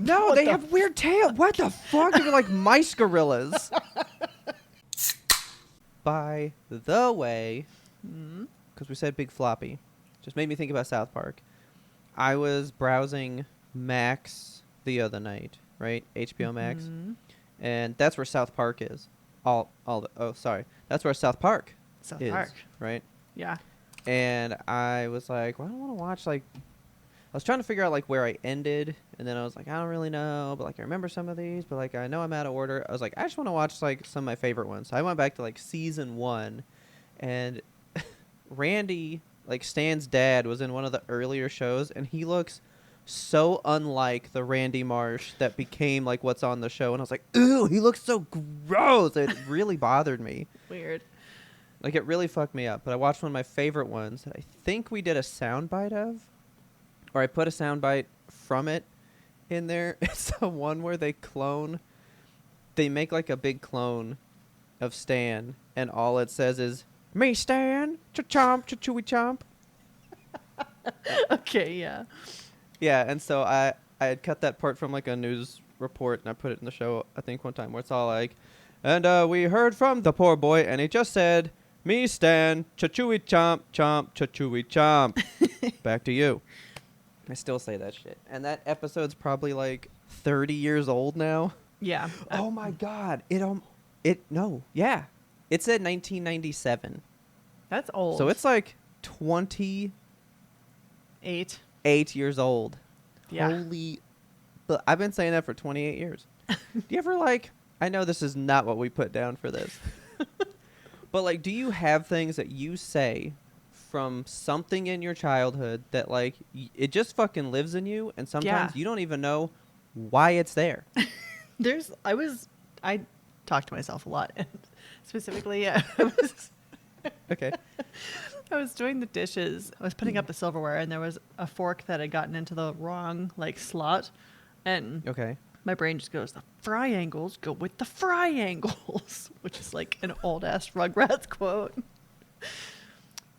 No, they have weird tail. What the fuck? They're like mice gorillas. By the way, because we said big floppy, just made me think about South Park. I was browsing Max the other night, right? HBO Max. And that's where South Park is. That's where South Park is, right? Yeah. And I was like, well, I don't want to watch, like, I was trying to figure out, like, where I ended. And then I was like, I don't really know. But, like, I remember some of these. But, like, I know I'm out of order. I was like, I just want to watch, like, some of my favorite ones. So I went back to, like, season 1. And Randy, like, Stan's dad was in one of the earlier shows. And he looks so unlike the Randy Marsh that became, like, what's on the show. And I was like, ooh, he looks so gross. It really bothered me. Weird. Like, it really fucked me up. But I watched one of my favorite ones that I think we did a soundbite of. Or I put a soundbite from it in there. It's the one where they make, like, a big clone of Stan. And all it says is, me, Stan, cha-chomp, cha-chewy chomp. Okay, yeah. Yeah, and so I had cut that part from, like, a news report, and I put it in the show, I think, one time, where it's all like, and we heard from the poor boy, and he just said, me, Stan, cha-chewy chomp, chomp, cha-chewy chomp. Back to you. I still say that shit. And that episode's probably, like, 30 years old now. Yeah. Oh, my God. Yeah. It said 1997. That's old. So it's, like, 28 years old. Yeah. Holy. But I've been saying that for 28 years. Do you ever, like, I know this is not what we put down for this. But, like, do you have things that you say from something in your childhood that, like, it just fucking lives in you, and sometimes you don't even know why it's there? I talk to myself a lot, and specifically, Okay. I was doing the dishes. I was putting up the silverware, and there was a fork that had gotten into the wrong, like, slot, and Okay. my brain just goes, the fry angles go with the fry angles, which is like an old ass Rugrats quote.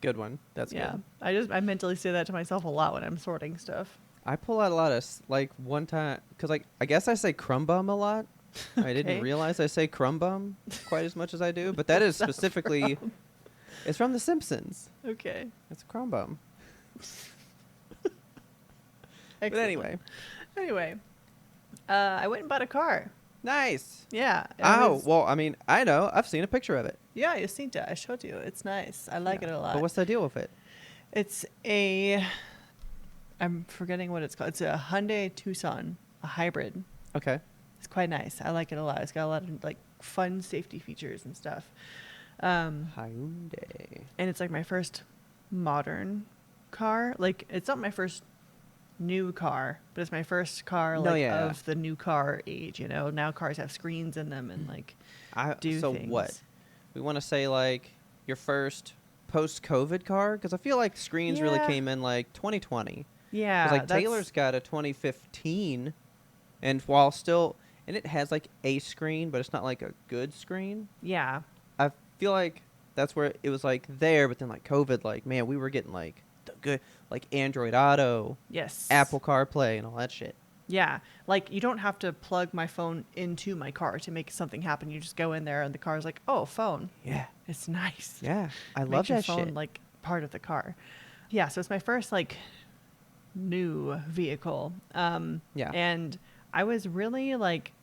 Good one. That's good. I mentally say that to myself a lot when I'm sorting stuff. I pull out a lot of, like, one time, because, like, I guess I say crumb bum a lot. I didn't realize I say crumb bum quite as much as I do, but that is specifically, it's from The Simpsons. Okay. It's a crumb bum. But anyway. I went and bought a car. Nice. Yeah. Well, I mean, I know. I've seen a picture of it. Yeah, you seen it. I showed you. It's nice. I like it a lot. But what's the deal with it? It's I'm forgetting what it's called. It's a Hyundai Tucson, a hybrid. Okay. It's quite nice. I like it a lot. It's got a lot of, like, fun safety features and stuff. Hyundai. And it's, like, my first modern car. Like, it's not my first new car, but it's my first car, like, of the new car age, you know? Now cars have screens in them and, like, do so things. What? We want to say, like, your first post-COVID car? Because I feel like screens really came in, like, 2020. Yeah. Because, like, Taylor's got a 2015, and while still... And it has, like, a screen, but it's not, like, a good screen. Yeah. I feel like that's where it was, like, there, but then, like, COVID, like, man, we were getting, like, the good, like, Android Auto. Yes. Apple CarPlay and all that shit. Yeah. Like, you don't have to plug my phone into my car to make something happen. You just go in there, and the car's like, oh, phone. Yeah. It's nice. Yeah. I love Makes your that phone, shit. like, part of the car. Yeah, so it's my first, like, new vehicle. Yeah. And I was really, like,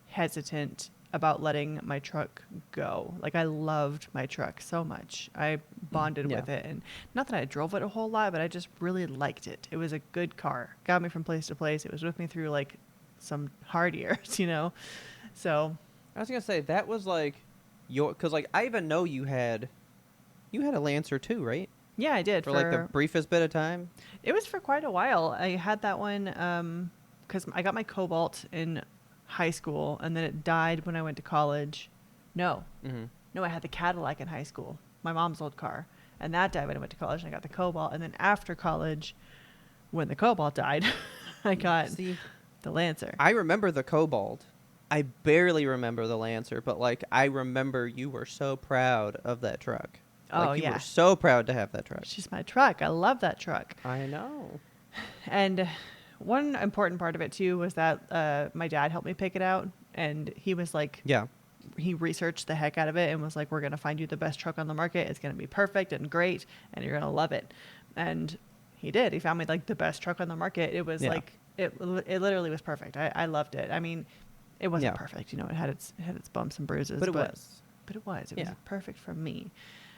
hesitant about letting my truck go. Like, I loved my truck so much. I bonded with it. And not that I drove it a whole lot, but I just really liked it. It was a good car. Got me from place to place. It was with me through, like, some hard years, you know? So. I was going to say, that was, like, because, like, I even know you had a Lancer too, right? Yeah, I did. For like, the briefest bit of time? It was for quite a while. I had that one because I got my Cobalt in high school, and then it died when I went to college. No, I had the Cadillac in high school, my mom's old car, and that died when I went to college. And I got the Cobalt, and then after college, when the Cobalt died, I got the Lancer. I remember the Cobalt. I barely remember the Lancer, but, like, I remember you were so proud of that truck. Like, you were so proud to have that truck. She's my truck. I love that truck. I know. And one important part of it too was that my dad helped me pick it out, and he was like, Yeah. he researched the heck out of it and was like, we're going to find you the best truck on the market. It's going to be perfect and great, and you're going to love it. And he did. He found me like the best truck on the market. It was like, it literally was perfect. I loved it. I mean, it wasn't perfect, you know, it had its bumps and bruises, but it was perfect for me.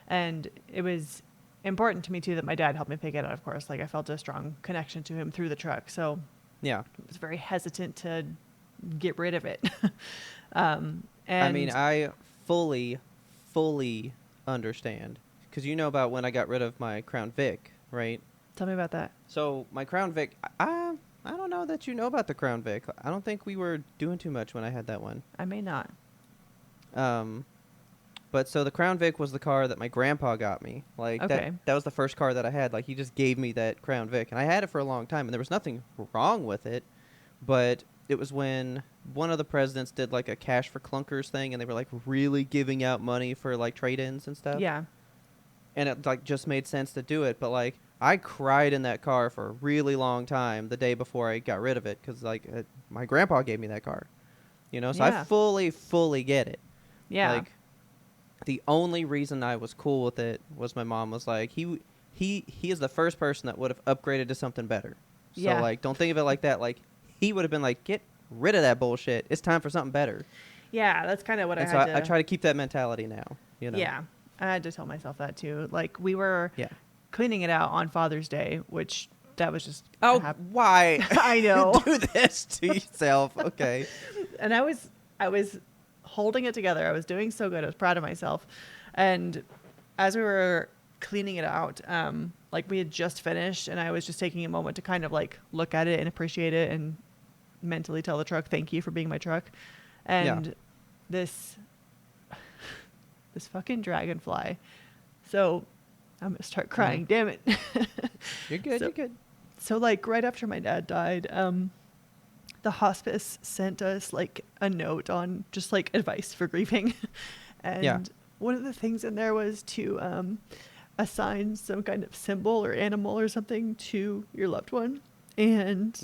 And it was important to me too that my dad helped me pick it out, of course. Like, I felt a strong connection to him through the truck. So I was very hesitant to get rid of it. And I mean, I fully understand, because you know about when I got rid of my Crown Vic, right? Tell me about that. So my Crown Vic, I don't know that you know about the Crown Vic. I don't think we were doing too much when I had that one. I may not. But so the Crown Vic was the car that my grandpa got me. Like, that was the first car that I had. Like, he just gave me that Crown Vic, and I had it for a long time, and there was nothing wrong with it. But it was when one of the presidents did like a cash for clunkers thing, and they were like really giving out money for like trade-ins and stuff. Yeah. And it like just made sense to do it. But like, I cried in that car for a really long time the day before I got rid of it, because like my grandpa gave me that car, you know. So I fully get it. Yeah. Like, the only reason I was cool with it was my mom was like, he is the first person that would have upgraded to something better. So like, don't think of it like that. Like, he would have been like, get rid of that bullshit. It's time for something better. Yeah, that's kind of what and I so had to... I try to keep that mentality now, you know. Yeah, I had to tell myself that too. Like, we were cleaning it out on Father's Day, which that was just... why? I know. Do this to yourself. Okay. And I was holding it together. I was doing so good. I was proud of myself. And as we were cleaning it out, like, we had just finished, and I was just taking a moment to kind of like look at it and appreciate it and mentally tell the truck, thank you for being my truck. And this fucking dragonfly. So I'm going to start crying. Damn it. You're good. You're good. So like, right after my dad died, the hospice sent us like a note on just like advice for grieving. And one of the things in there was to assign some kind of symbol or animal or something to your loved one. And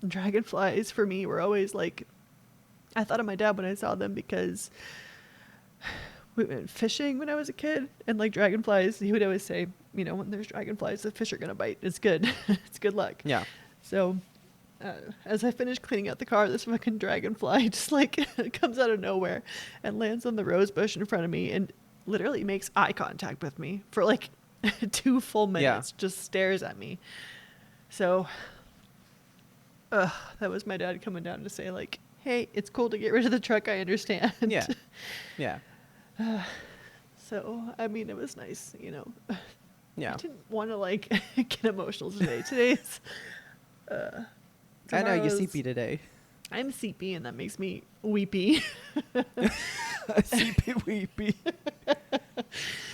dragonflies for me were always like, I thought of my dad when I saw them, because we went fishing when I was a kid, and like dragonflies, he would always say, you know, when there's dragonflies, the fish are gonna bite. It's good. It's good luck. Yeah. So as I finished cleaning out the car, this fucking dragonfly just like comes out of nowhere and lands on the rose bush in front of me and literally makes eye contact with me for like 2 full minutes. Just stares at me. So that was my dad coming down to say like, hey, it's cool to get rid of the truck. I understand. Yeah. Yeah. So, I mean, it was nice, you know. Yeah. I didn't want to like get emotional today. Today's I know you're sleepy today. I'm sleepy, and that makes me weepy. Sleepy weepy.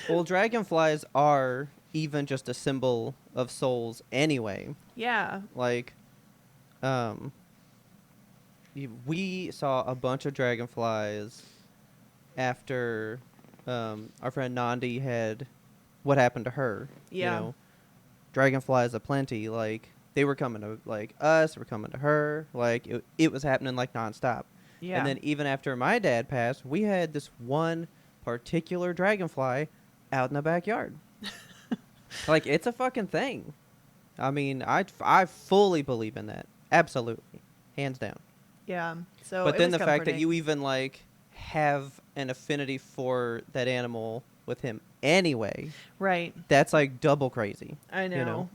Well, dragonflies are even just a symbol of souls anyway. Yeah. Like, we saw a bunch of dragonflies after our friend Nandi had what happened to her. Yeah. You know, dragonflies aplenty. Like, they were coming to like us, they were coming to her. Like, it was happening like nonstop. Yeah. And then even after my dad passed, we had this one particular dragonfly out in the backyard. Like, it's a fucking thing. I mean, I fully believe in that. Absolutely. Hands down. Yeah. So, but then the fact that you even like have an affinity for that animal with him anyway. Right. That's like double crazy. I know. You know?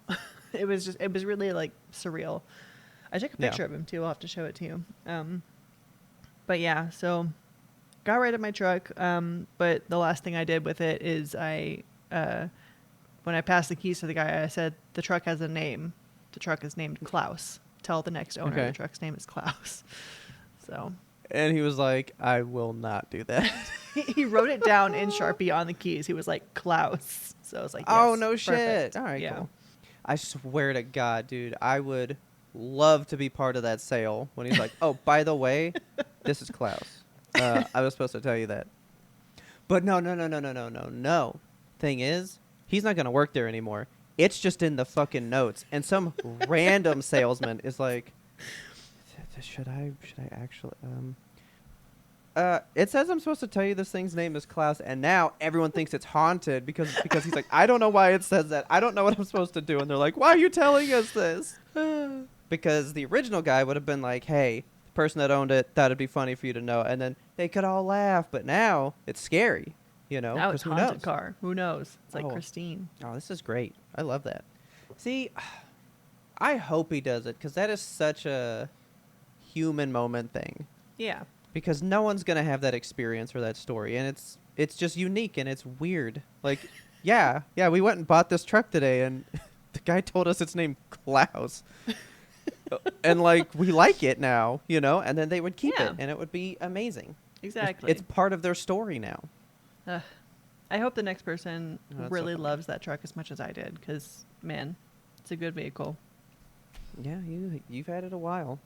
It was really like surreal. I took a picture of him too. I'll have to show it to you. But yeah, so got rid of my truck. But the last thing I did with it is when I passed the keys to the guy, I said, the truck has a name. The truck is named Klaus. Tell the next owner the truck's name is Klaus. So. And he was like, I will not do that. He wrote it down in Sharpie on the keys. He was like, Klaus. So I was like, yes, oh, no perfect. Shit. All right, cool. I swear to God, dude, I would love to be part of that sale when he's like, oh, by the way, this is Klaus. I was supposed to tell you that. But no. Thing is, he's not going to work there anymore. It's just in the fucking notes. And some random salesman is like, should I actually, it says I'm supposed to tell you this thing's name is Klaus, and now everyone thinks it's haunted because he's like, I don't know why it says that. I don't know what I'm supposed to do. And they're like, why are you telling us this? Because the original guy would have been like, hey, the person that owned it, that'd be funny for you to know. And then they could all laugh. But now it's scary, you know? Now it's who haunted knows? car. Who knows? It's like Oh. Christine. Oh, this is great. I love that. See, I hope he does it because that is such a human moment thing. Yeah. Because no one's going to have that experience or that story. And it's just unique and it's weird. Like, yeah, we went and bought this truck today and the guy told us it's named Klaus. And, like, we like it now, you know? And then they would keep Yeah. it and it would be amazing. Exactly. It's part of their story now. I hope the next person Oh, that's so really funny. loves that truck as much as I did, because, man, it's a good vehicle. Yeah, you've had it a while.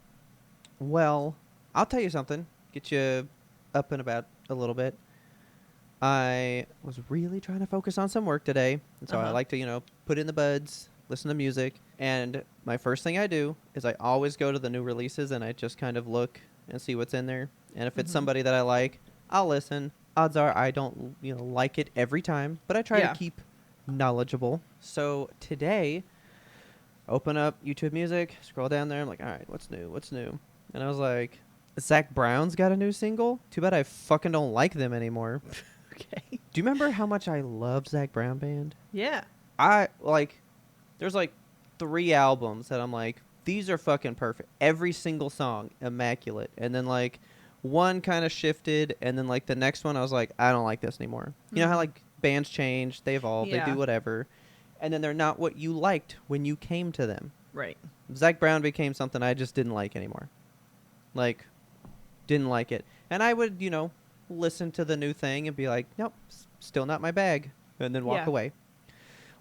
Well, I'll tell you something. Get you up and about a little bit. I was really trying to focus on some work today. And so I Uh-huh. like to, you know, put in the buds, listen to music. And my first thing I do is I always go to the new releases and I just kind of look and see what's in there. And if it's Mhm. somebody that I like, I'll listen. Odds are I don't, you know, like it every time, but I try Yeah. to keep knowledgeable. So today, open up YouTube Music, scroll down there. I'm like, all right, what's new? What's new? And I was like, Zach Brown's got a new single. Too bad I fucking don't like them anymore. Okay. Do you remember how much I loved Zach Brown Band? Yeah. There's like 3 albums that I'm like, these are fucking perfect. Every single song, immaculate. And then like one kind of shifted, and then like the next one I was like, I don't like this anymore. You know how Mhm. like bands change, they evolve, they Yeah. do whatever. And then they're not what you liked when you came to them. Right. Zach Brown became something I just didn't like anymore. Like, didn't like it. And I would, you know, listen to the new thing and be like, nope, still not my bag. And then walk Yeah. away.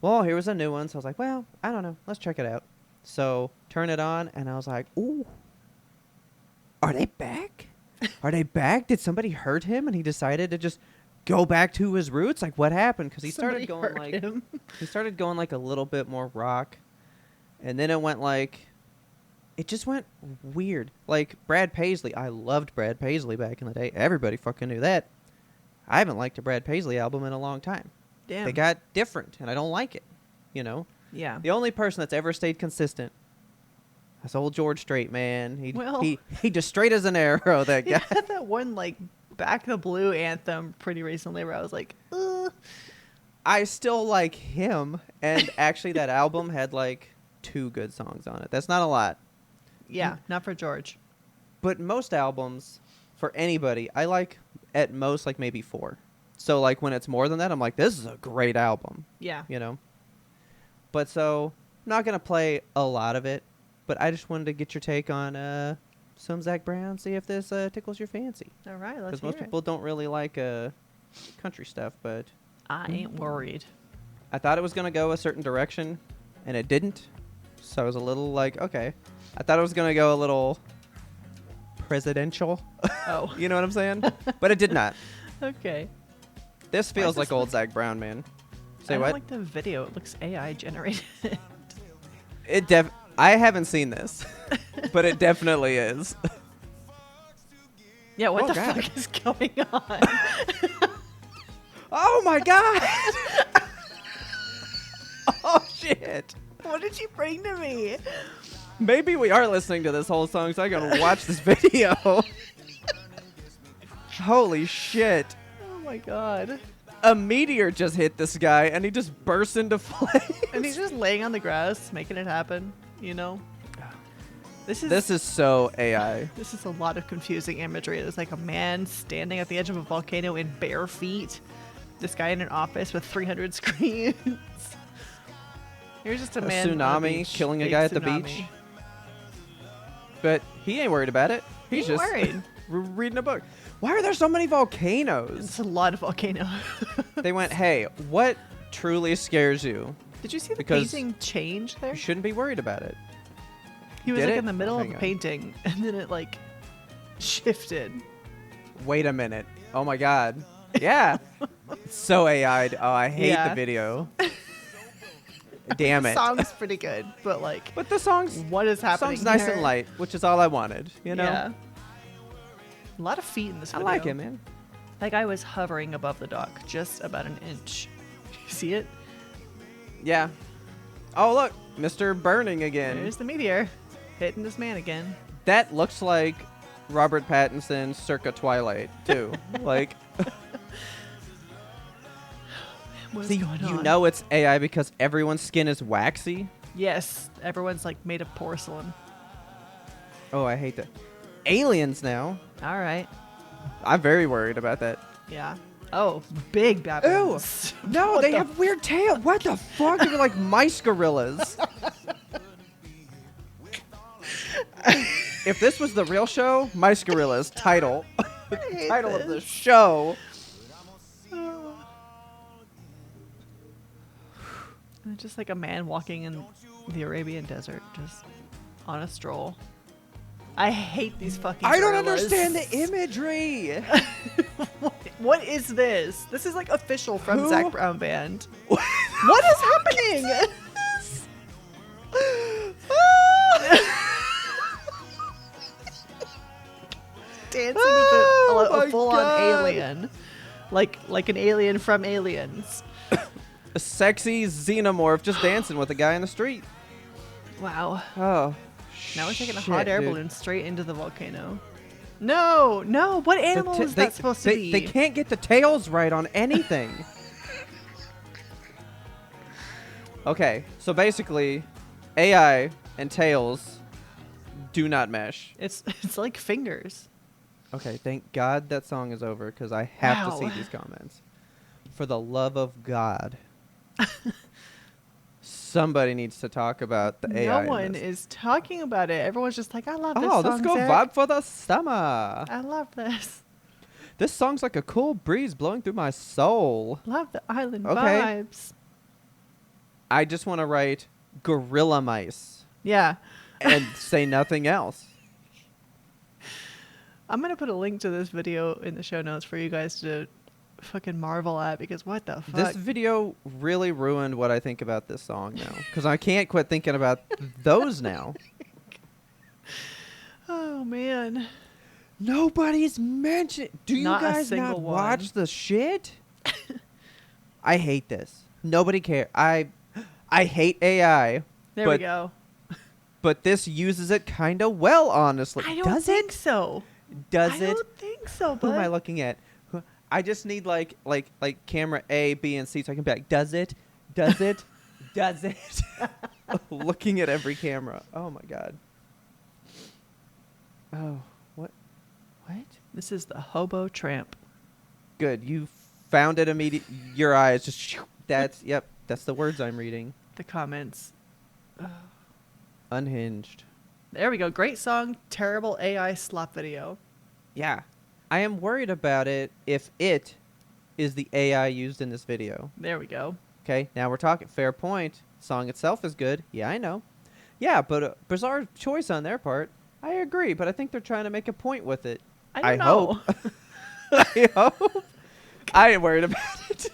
Well, here was a new one. So I was like, well, I don't know. Let's check it out. So turn it on and I was like, ooh, are they back? Are they back? Did somebody hurt him and he decided to just go back to his roots? Like, what happened? Because he Somebody started going hurt like him. he started going like a little bit more rock, and then it went like, it just went weird. Like Brad Paisley, I loved Brad Paisley back in the day. Everybody fucking knew that. I haven't liked a Brad Paisley album in a long time. Damn. They got different, and I don't like it. You know, Yeah. the only person that's ever stayed consistent. That's old George Strait, man. He just straight as an arrow. That He guy. had that one, like, Back the Blue anthem pretty recently where I was like, I still like him, and actually that album had like 2 good songs on it. That's not a lot. yeah, not for George. But most albums, for anybody, I like at most like maybe 4. So like when it's more than that, I'm like, this is a great album, Yeah. you know? But so I'm not going to play a lot of it, but I just wanted to get your take on some Zach Brown, see if this tickles your fancy. All right, let's Because hear most it. people don't really like country stuff, but I ain't worried. I thought it was going to go a certain direction, and it didn't. So I was a little like, okay. I thought it was going to go a little presidential. Oh. You know what I'm saying? But it did not. Okay. This feels this like old Zach Brown, man. Say I what? don't like the video. It looks AI generated. I haven't seen this, but it definitely is. Yeah, what Oh, the God. fuck is going on? Oh my god! Oh shit! What did you bring to me? Maybe we are listening to this whole song so I can watch this video. Holy shit! Oh my god. A meteor just hit this guy and he just burst into flames. And he's just laying on the grass, making it happen, you know? This This is so AI. This is a lot of confusing imagery. There's like a man standing at the edge of a volcano in bare feet. This guy in an office with 300 screens. Here's just a man on a tsunami beach. killing a Big guy at the tsunami. beach. But he ain't worried about it. He's He ain't just worried. reading a book. Why are there so many volcanoes? It's a lot of volcano. They went, hey, what truly scares you? Did you see the Because painting change there? You shouldn't be worried about it. He was Did like it? in the middle of Hang the on. painting, and then it like shifted. Wait a minute. Oh my god. Yeah. It's so AI'd. Oh, I hate Yeah. the video. Damn The it. song's pretty good, but like, But the song's what is happening? song's nice here? and light, which is all I wanted. You know. Yeah. A lot of feet in this I video. like it, man. That guy was hovering above the dock, just about an inch. You see it? Yeah. Oh look, Mr. Burning again. There's the meteor hitting this man again. That looks like Robert Pattinson circa Twilight too. Like, What's see, going you on? know it's AI because everyone's skin is waxy. Yes, everyone's like made of porcelain. Oh, I hate that. Aliens now. All right. I'm very worried about that. Yeah. Oh, big baboons. No, What they the have weird tails. What the fuck? They're like mice gorillas. If this was the real show, Mice Gorillas title. hate Title of the this. show. And just like a man walking in the Arabian desert, just on a stroll. I hate these fucking I don't gorillas. understand the imagery. What is this? This is like official from Who? Zac Brown Band. What is happening? Dancing with Oh a my full-on God. alien, like an alien from Aliens. A sexy xenomorph just dancing with a guy in the street. Wow. Oh. Now we're taking a shit, hot air dude. balloon straight into the volcano. No, no. What animal is that supposed to be? They can't get the tails right on anything. Okay, so basically, AI and tails do not mesh. It's like fingers. Okay, thank God that song is over because I have to Wow. see these comments. For the love of God. Somebody needs to talk about the AI. No in one this. is talking about it. Everyone's just like, I love this Oh, song. let's go Zach. vibe for the summer. I love this. This song's like a cool breeze blowing through my soul. Love the island Okay. vibes. I just want to write gorilla mice Yeah. and say nothing else. I'm going to put a link to this video in the show notes for you guys to fucking marvel at because what the fuck? This video really ruined what I think about this song now because I can't quit thinking about those now. Oh, man. Nobody's mentioned. Do you Not a guys not single one. watch the shit? I hate this. Nobody cares. I hate AI, There we But- go. but this uses it kind of well, honestly. I don't Does think it? so. Does I it? don't think so, Who am I but looking at? I just need like camera A, B, and C so I can be like, does it? Does it? Does it? Looking at every camera. Oh my god. Oh, what? What? this is the hobo tramp. Good. You found it immediately. Your eyes just. That's yep. That's the words I'm reading. The comments. Unhinged. There we go. Great song, terrible AI slop video. Yeah. I am worried about it if it is the AI used in this video. There we go. Okay, now we're talking. Fair point. Song itself is good. Yeah, I know. Yeah, but a bizarre choice on their part. I agree, but I think they're trying to make a point with it. I don't I know. I hope. I ain't worried about it.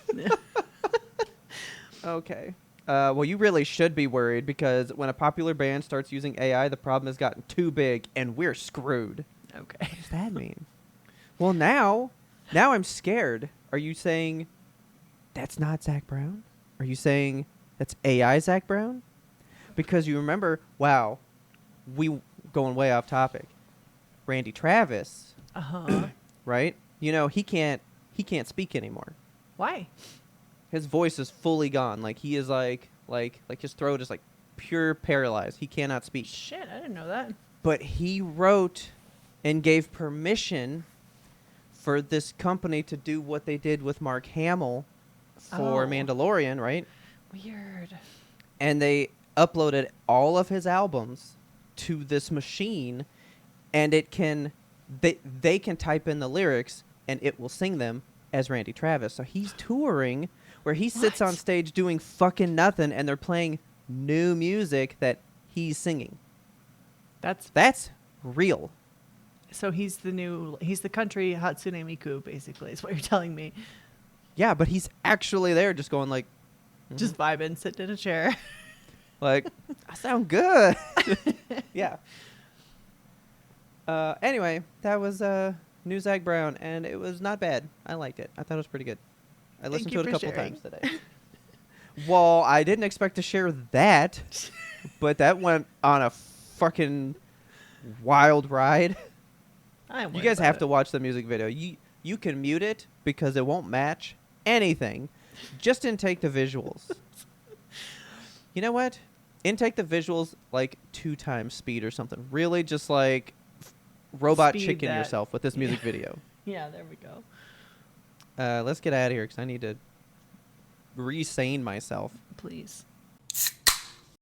Okay. Well, you really should be worried because when a popular band starts using AI, the problem has gotten too big and we're screwed. Okay. What does that mean? Well, now I'm scared. Are you saying that's not Zac Brown? Are you saying that's AI Zac Brown? Because you remember, wow, we going way off topic. Randy Travis, Uh-huh. right? You know, he can't speak anymore. Why? His voice is fully gone. Like he is like his throat is like pure paralyzed. He cannot speak. Shit, I didn't know that. But he wrote and gave permission for this company to do what they did with Mark Hamill for Oh. Mandalorian, right? Weird. And they uploaded all of his albums to this machine, and it can they can type in the lyrics and it will sing them as Randy Travis. So he's touring where he sits What? on stage doing fucking nothing, and they're playing new music that he's singing. That's real. So he's the country Hatsune Miku, basically, is what you're telling me. Yeah, but he's actually there just going like, Just vibing, sitting in a chair. Like, I sound good. Yeah. Anyway, that was New Zach Brown, and it was not bad. I liked it. I thought it was pretty good. I listened to it a couple times today. Well, I didn't expect to share that, but that went on a fucking wild ride. You guys have to watch the music video. You can mute it because it won't match anything. Just intake the visuals. You know what? Intake the visuals like 2 times speed or something. Really just like robot Speed chicken that. yourself with this music video. Yeah, there we go. Let's get out of here because I need to re-sane myself. Please.